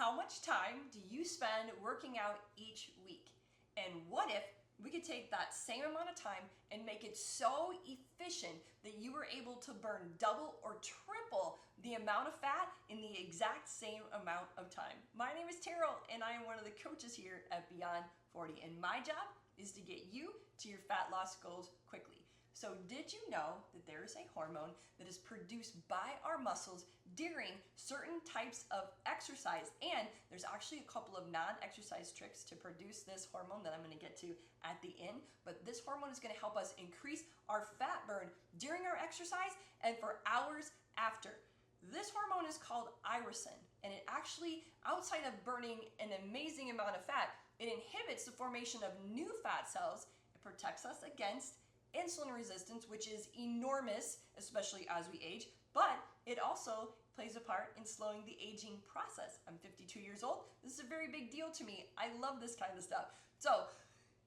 How much time do you spend working out each week? And what if we could take that same amount of time and make it so efficient that you were able to burn double or triple the amount of fat in the exact same amount of time? My name is Terrell, and I am one of the coaches here at Beyond 40, and my job is to get you to your fat loss goals quickly. So did you know that there is a hormone that is produced by our muscles during certain types of exercise? And there's actually a couple of non-exercise tricks to produce this hormone that I'm going to get to at the end. But this hormone is going to help us increase our fat burn during our exercise and for hours after. This hormone is called irisin, and it actually, outside of burning an amazing amount of fat, it inhibits the formation of new fat cells. It protects us against insulin resistance, which is enormous, especially as we age, but it also plays a part in slowing the aging process. I'm 52 years old. This is a very big deal to me. I love this kind of stuff. So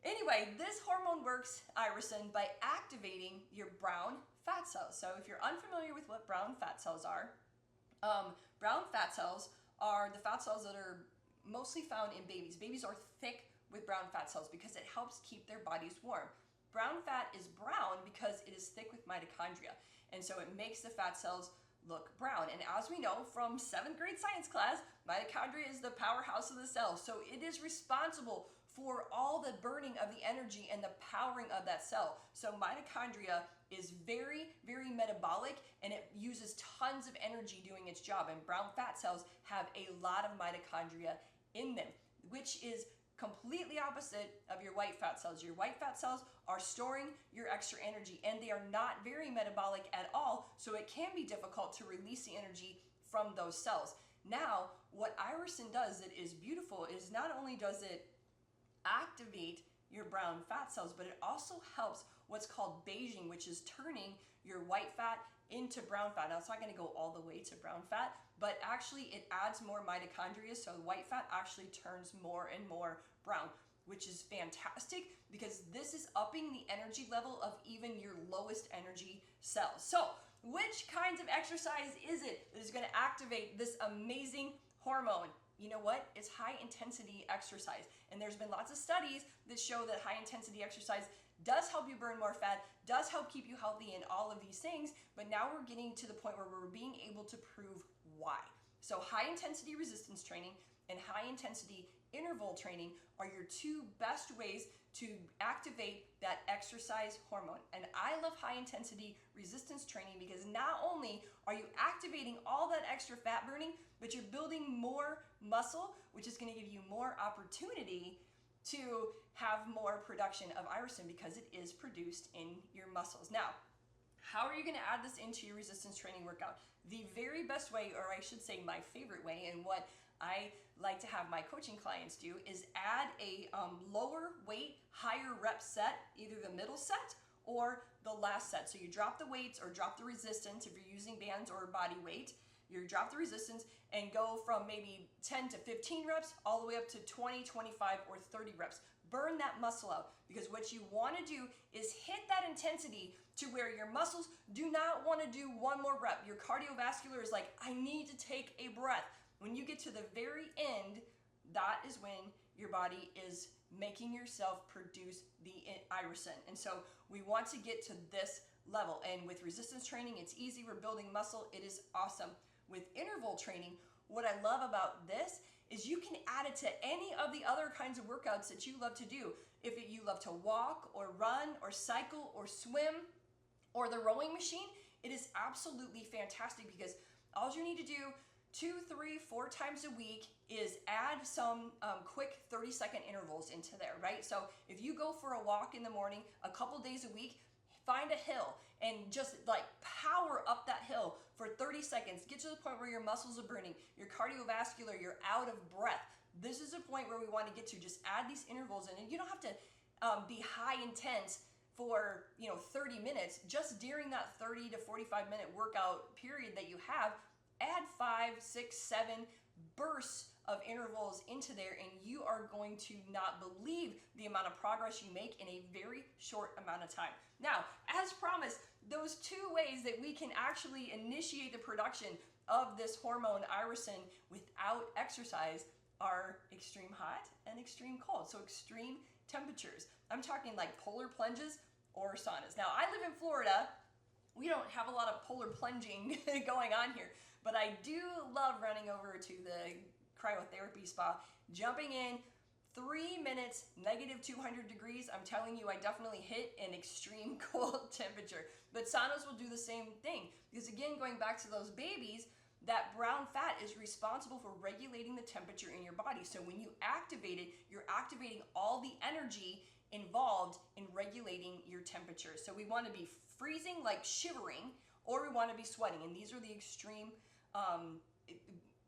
anyway, this hormone works, irisin, by activating your brown fat cells. So if you're unfamiliar with what brown fat cells are, brown fat cells are the fat cells that are mostly found in babies. Babies are thick with brown fat cells because it helps keep their bodies warm. Brown fat is brown because it is thick with mitochondria, and so it makes the fat cells look brown. And as we know from 7th grade science class, mitochondria is the powerhouse of the cell, so it is responsible for all the burning of the energy and the powering of that cell. So mitochondria is very, very metabolic, and it uses tons of energy doing its job, and brown fat cells have a lot of mitochondria in them, which is completely opposite of your white fat cells. Your white fat cells are storing your extra energy, and they are not very metabolic at all, so it can be difficult to release the energy from those cells. Now, what irisin does that is beautiful is not only does it activate your brown fat cells, but it also helps what's called beiging, which is turning your white fat into brown fat. Now, it's not going to go all the way to brown fat, but actually it adds more mitochondria, so white fat actually turns more and more brown, which is fantastic because this is upping the energy level of even your lowest energy cells. So which kinds of exercise is it that is going to activate this amazing hormone? You know what? It's high intensity exercise. And there's been lots of studies that show that high intensity exercise does help you burn more fat, does help keep you healthy, and all of these things. But now we're getting to the point where we're being able to prove why. So high intensity resistance training and high intensity interval training are your two best ways to activate that exercise hormone. And I love high intensity resistance training because not only are you activating all that extra fat burning, but you're building more muscle, which is going to give you more opportunity to have more production of irisin because it is produced in your muscles. Now, how are you going to add this into your resistance training workout? The very best way, or I should say my favorite way, and what I like to have my coaching clients do, is add a lower weight, higher rep set, either the middle set or the last set. So you drop the weights or drop the resistance if you're using bands or body weight. You drop the resistance and go from maybe 10 to 15 reps all the way up to 20, 25, or 30 reps. Burn that muscle out, because what you want to do is hit that intensity to where your muscles do not want to do one more rep. Your cardiovascular is like, I need to take a breath. When you get to the very end, that is when your body is making yourself produce the irisin. And so we want to get to this level. And with resistance training, it's easy. We're building muscle. It is awesome. With interval training, what I love about this is you can add it to any of the other kinds of workouts that you love to do. If you love to walk or run or cycle or swim or the rowing machine, it is absolutely fantastic because all you need to do 2, 3, 4 times a week is add some quick 30-second intervals into there, right? So if you go for a walk in the morning a couple days a week, find a hill and just like power up that hill for 30 seconds. Get to the point where your muscles are burning, your cardiovascular, you're out of breath. This is a point where we want to get to. Just add these intervals in, and you don't have to be high intense for 30 minutes. Just during that 30 to 45 minute workout period that you have, add 5, 6, 7 bursts of intervals into there, and you are going to not believe the amount of progress you make in a very short amount of time. Now, as promised, those 2 ways that we can actually initiate the production of this hormone irisin without exercise are extreme hot and extreme cold. So extreme temperatures. I'm talking like polar plunges or saunas. Now, I live in Florida. We don't have a lot of polar plunging going on here, but I do love running over to the cryotherapy spa, jumping in, 3 minutes, negative 200 degrees. I'm telling you, I definitely hit an extreme cold temperature. But saunas will do the same thing, because again, going back to those babies, that brown fat is responsible for regulating the temperature in your body. So when you activate it, you're activating all the energy involved in regulating your temperature. So we want to be freezing, like shivering, or we want to be sweating. And these are the extreme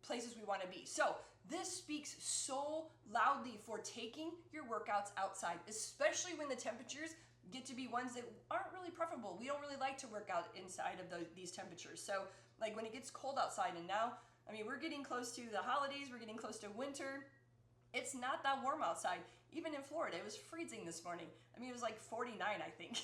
places we want to be. So this speaks so loudly for taking your workouts outside, especially when the temperatures get to be ones that aren't really preferable. We don't really like to work out inside of these temperatures. So like when it gets cold outside, and now, I mean, we're getting close to the holidays, we're getting close to winter. It's not that warm outside. Even in Florida, it was freezing this morning. I mean, it was like 49, I think.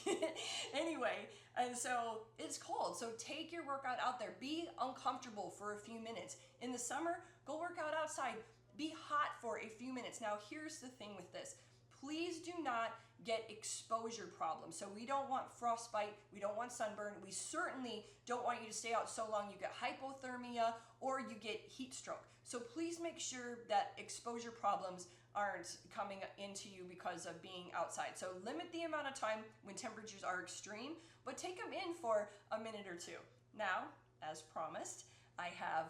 Anyway, and so it's cold. So take your workout out there. Be uncomfortable for a few minutes. In the summer, go work out outside. Be hot for a few minutes. Now, here's the thing with this. Please do not get exposure problems. So we don't want frostbite, we don't want sunburn, we certainly don't want you to stay out so long you get hypothermia or you get heat stroke. So please make sure that exposure problems aren't coming into you because of being outside. So limit the amount of time when temperatures are extreme, but take them in for a minute or two. Now, as promised, I have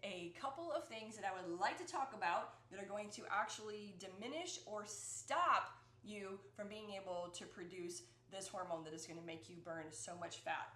a couple of things that I would like to talk about that are going to actually diminish or stop you from being able to produce this hormone that is going to make you burn so much fat.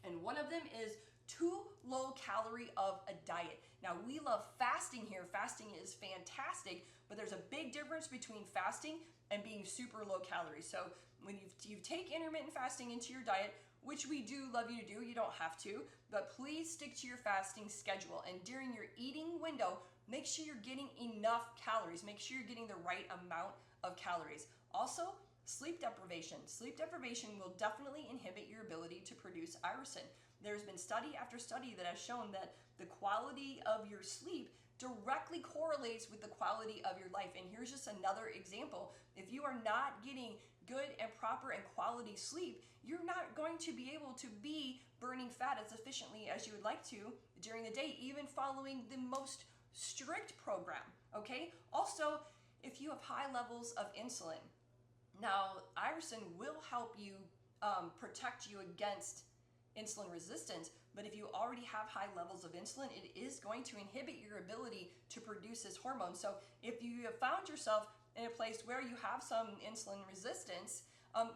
And one of them is too low calorie of a diet. Now, we love fasting here. Fasting is fantastic, but there's a big difference between fasting and being super low calorie. So when you take intermittent fasting into your diet, which we do love you to do, you don't have to, but please stick to your fasting schedule. And during your eating window, make sure you're getting enough calories. Make sure you're getting the right amount of calories. Also, sleep deprivation. Sleep deprivation will definitely inhibit your ability to produce irisin. There's been study after study that has shown that the quality of your sleep directly correlates with the quality of your life. And here's just another example. If you are not getting good and proper and quality sleep, you're not going to be able to be burning fat as efficiently as you would like to during the day, even following the most strict program, okay? Also, if you have high levels of insulin, now irisin will help you protect you against insulin resistance, but if you already have high levels of insulin, it is going to inhibit your ability to produce this hormone. So if you have found yourself in a place where you have some insulin resistance,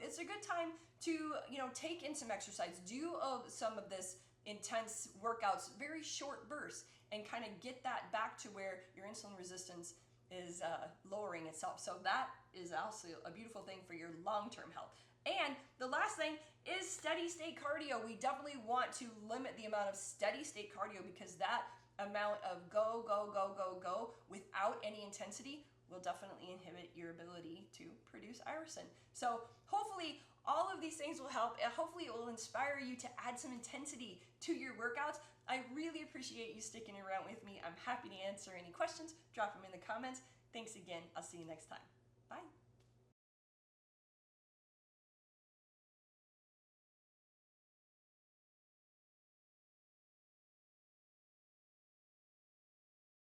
it's a good time to take in some exercise, do some of this intense workouts, very short bursts, and kind of get that back to where your insulin resistance is lowering itself. So that is also a beautiful thing for your long-term health. And the last thing is steady state cardio. We definitely want to limit the amount of steady state cardio, because that amount of go, go, go, go, go without any intensity will definitely inhibit your ability to produce irisin. So hopefully all of these things will help, and hopefully it will inspire you to add some intensity to your workouts. I really appreciate you sticking around with me. I'm happy to answer any questions. Drop them in the comments. Thanks again. I'll see you next time. Bye.